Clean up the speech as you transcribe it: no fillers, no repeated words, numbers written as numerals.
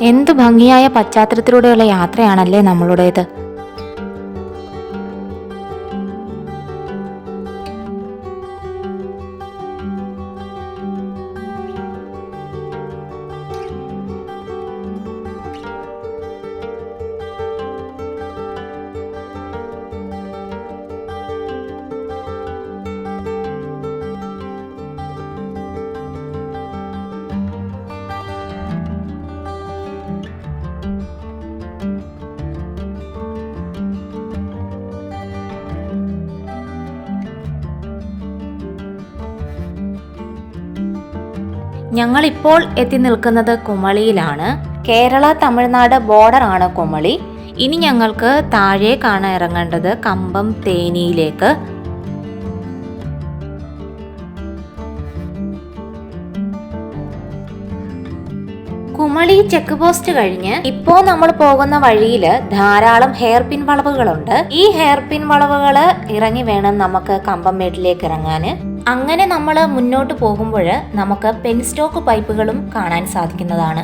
എന്തു ഭംഗിയായ പശ്ചാത്തലത്തിലൂടെയുള്ള യാത്രയാണല്ലേ നമ്മളുടേത്. ഞങ്ങളിപ്പോൾ എത്തി നിൽക്കുന്നത് കുമളിയിലാണ്. കേരള തമിഴ്നാട് ബോർഡർ ആണ് കുമളി. ഇനി ഞങ്ങൾക്ക് താഴേക്കാണ് ഇറങ്ങേണ്ടത്, കമ്പം തേനിയിലേക്ക്. കുമളി ചെക്ക് പോസ്റ്റ് കഴിഞ്ഞ് ഇപ്പോ നമ്മൾ പോകുന്ന വഴിയിൽ ധാരാളം ഹെയർ പിൻ വളവുകളുണ്ട്. ഈ ഹെയർ പിൻ വളവുകൾ ഇറങ്ങി വേണം നമുക്ക് കമ്പംമേട്ടിലേക്ക് ഇറങ്ങാന്. അങ്ങനെ നമ്മൾ മുന്നോട്ട് പോകുമ്പോൾ നമുക്ക് പെൻസ്റ്റോക്ക് പൈപ്പുകളും കാണാൻ സാധിക്കുന്നതാണ്.